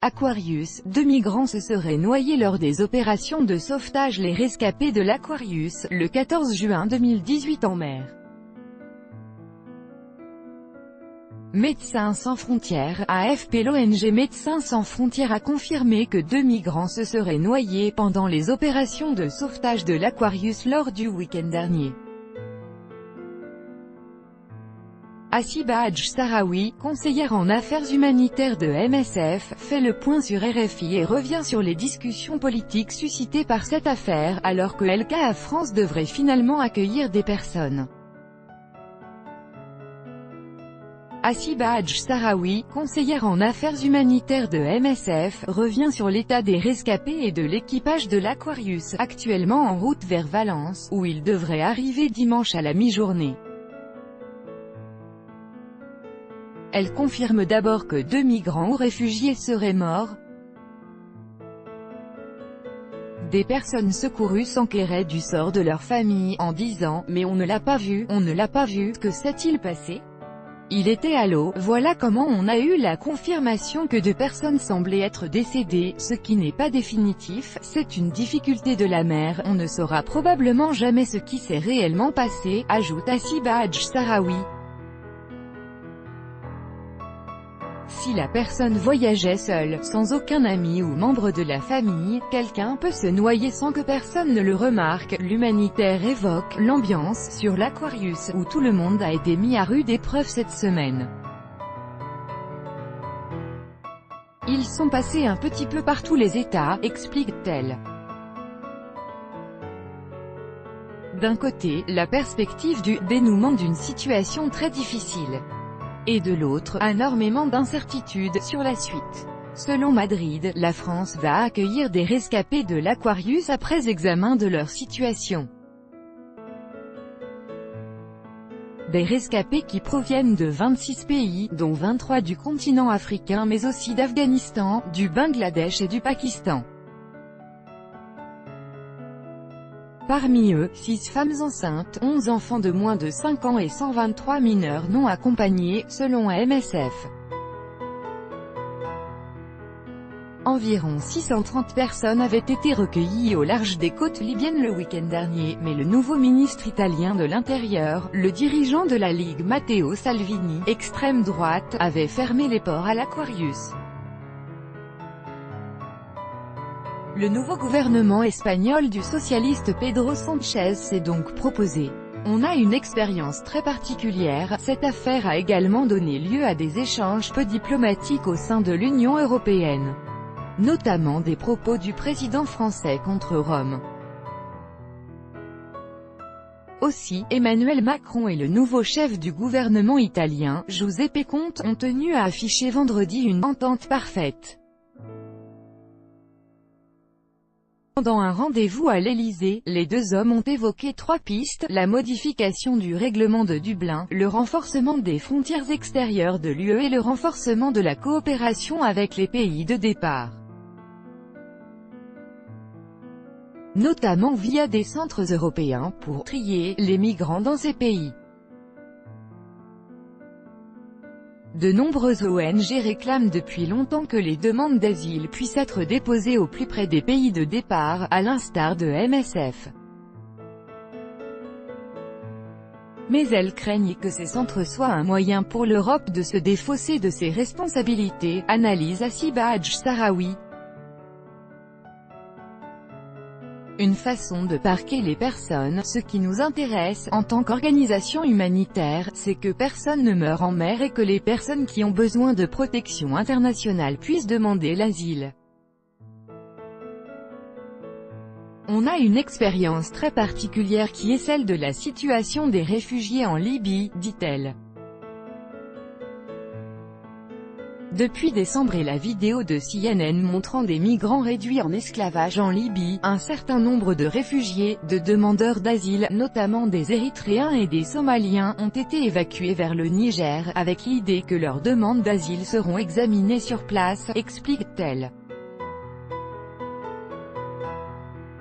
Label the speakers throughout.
Speaker 1: Aquarius, 2 migrants se seraient noyés lors des opérations de sauvetage. Les rescapés de l'Aquarius, le 14 juin 2018 en mer. Médecins sans frontières, AFP. L'ONG Médecins sans frontières a confirmé que 2 migrants se seraient noyés pendant les opérations de sauvetage de l'Aquarius lors du week-end dernier. Hasiba Hadj-Sahraoui, conseillère en affaires humanitaires de MSF, fait le point sur RFI et revient sur les discussions politiques suscitées par cette affaire, alors que LKA France devrait finalement accueillir des personnes. Hasiba Hadj-Sahraoui, conseillère en affaires humanitaires de MSF, revient sur l'état des rescapés et de l'équipage de l'Aquarius, actuellement en route vers Valence, où il devrait arriver dimanche à la mi-journée. Elle confirme d'abord que 2 migrants ou réfugiés seraient morts. Des personnes secourues s'enquéraient du sort de leur famille, en disant « Mais on ne l'a pas vu, on ne l'a pas vu, que s'est-il passé ? Il était à l'eau ». Voilà comment on a eu la confirmation que 2 personnes semblaient être décédées, ce qui n'est pas définitif. C'est une difficulté de la mer, on ne saura probablement jamais ce qui s'est réellement passé, ajoute Hasiba Hadj-Sahraoui. Si la personne voyageait seule, sans aucun ami ou membre de la famille, quelqu'un peut se noyer sans que personne ne le remarque. L'humanitaire évoque l'ambiance sur l'Aquarius, où tout le monde a été mis à rude épreuve cette semaine. Ils sont passés un petit peu par tous les états, explique-t-elle. D'un côté, la perspective du dénouement d'une situation très difficile. Et de l'autre, énormément d'incertitudes sur la suite. Selon Madrid, la France va accueillir des rescapés de l'Aquarius après examen de leur situation. Des rescapés qui proviennent de 26 pays, dont 23 du continent africain mais aussi d'Afghanistan, du Bangladesh et du Pakistan. Parmi eux, 6 femmes enceintes, 11 enfants de moins de 5 ans et 123 mineurs non accompagnés, selon MSF. Environ 630 personnes avaient été recueillies au large des côtes libyennes le week-end dernier, mais le nouveau ministre italien de l'Intérieur, le dirigeant de la Ligue Matteo Salvini, extrême droite, avait fermé les ports à l'Aquarius. Le nouveau gouvernement espagnol du socialiste Pedro Sánchez s'est donc proposé. On a une expérience très particulière. Cette affaire a également donné lieu à des échanges peu diplomatiques au sein de l'Union européenne. Notamment des propos du président français contre Rome. Aussi, Emmanuel Macron et le nouveau chef du gouvernement italien, Giuseppe Conte, ont tenu à afficher vendredi une entente parfaite. Pendant un rendez-vous à l'Élysée, les 2 hommes ont évoqué 3 pistes, la modification du règlement de Dublin, le renforcement des frontières extérieures de l'UE et le renforcement de la coopération avec les pays de départ. Notamment via des centres européens pour trier les migrants dans ces pays. De nombreuses ONG réclament depuis longtemps que les demandes d'asile puissent être déposées au plus près des pays de départ, à l'instar de MSF. Mais elles craignent que ces centres soient un moyen pour l'Europe de se défausser de ses responsabilités, analyse Hasiba Hadj-Sahraoui. Une façon de parquer les personnes. Ce qui nous intéresse, en tant qu'organisation humanitaire, c'est que personne ne meure en mer et que les personnes qui ont besoin de protection internationale puissent demander l'asile. On a une expérience très particulière qui est celle de la situation des réfugiés en Libye, dit-elle. Depuis décembre et la vidéo de CNN montrant des migrants réduits en esclavage en Libye, un certain nombre de réfugiés, de demandeurs d'asile, notamment des Érythréens et des Somaliens, ont été évacués vers le Niger, avec l'idée que leurs demandes d'asile seront examinées sur place, explique-t-elle.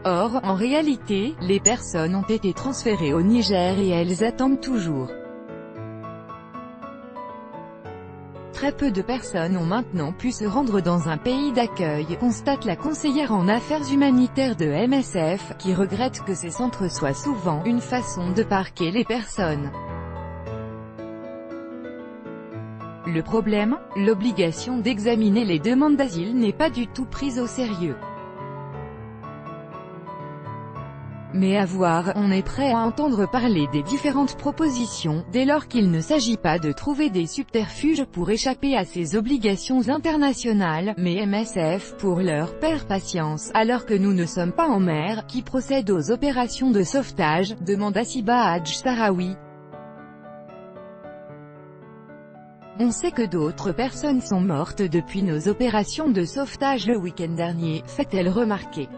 Speaker 1: Or, en réalité, les personnes ont été transférées au Niger et elles attendent toujours. Très peu de personnes ont maintenant pu se rendre dans un pays d'accueil, constate la conseillère en affaires humanitaires de MSF, qui regrette que ces centres soient souvent une façon de parquer les personnes. Le problème, l'obligation d'examiner les demandes d'asile n'est pas du tout prise au sérieux. Mais à voir, on est prêt à entendre parler des différentes propositions, dès lors qu'il ne s'agit pas de trouver des subterfuges pour échapper à ces obligations internationales, mais MSF pour l'heure perd patience, alors que nous ne sommes pas en mer, qui procède aux opérations de sauvetage, demande Assiba Hadj Sahraoui. On sait que d'autres personnes sont mortes depuis nos opérations de sauvetage le week-end dernier, fait-elle remarquer.